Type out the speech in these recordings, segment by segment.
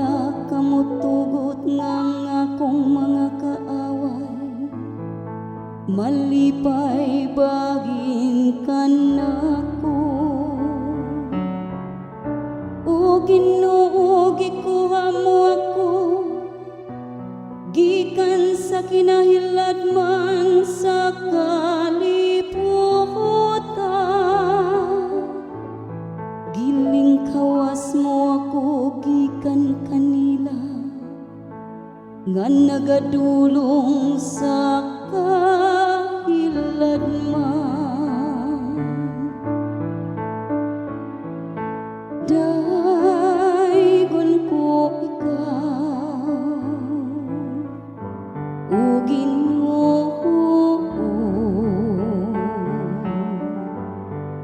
wala kamutugot nga akong mga kaaway, malipay baging kanako. O Ginoo, gikuha mo ako gikan sa kinahiladman sa kalibutan. Giling kawas mo ako gikan kanila nga nagadulong sa kahiladman. Daygon ko ikaw, o Ginoo,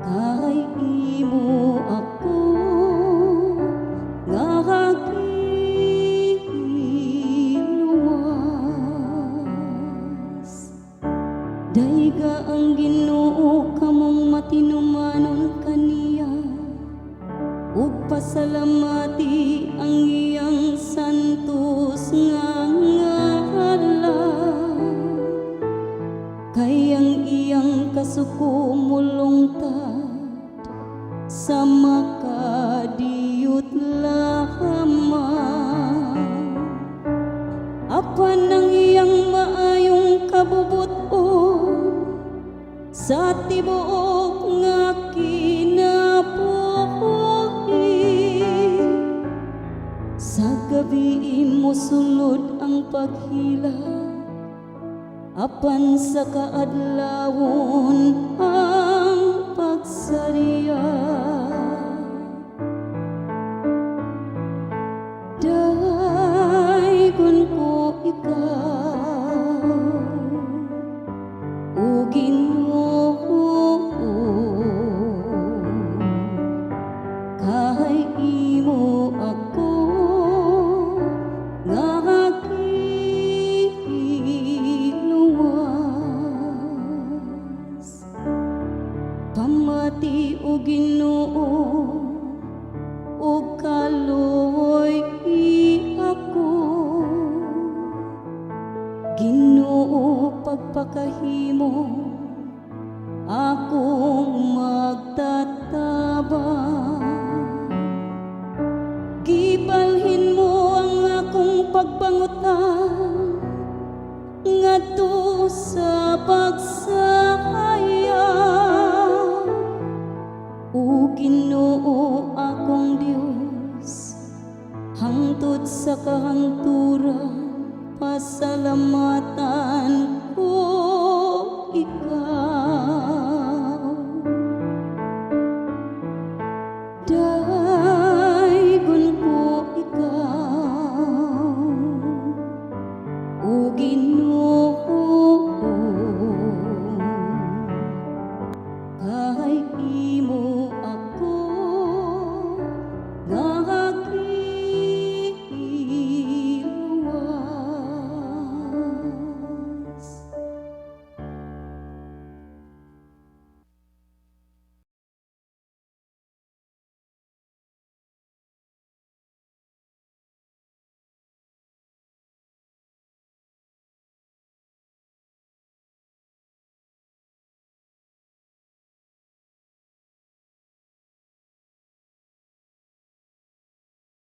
kay imo ako nga giluwas. Dayga ang Ginoo kamong matinumanon kaniya, ug pasalamati ang iyang santos nga ngalan. Kay ang iyang kasuko mulungtad sa makadiyot lamang. Apan ang iyang maayong kabubuton sa tibuok nga kinabuhi. Sa gabi mo sulod ang paghila, apan sa kaadlawon ang pagsariya. Daygon ko ikaw, o Ginoo, kay imo ako nga giluwas. Pamati o Ginoo, ug kaluoy ako. Ginoo, pagpakahimo akong magtatabang. Gibalhin mo ang akong pagbangutan ngadto sa pagsaya. O Ginoo akong Dios, hangtod sa kahangturan pasalamatan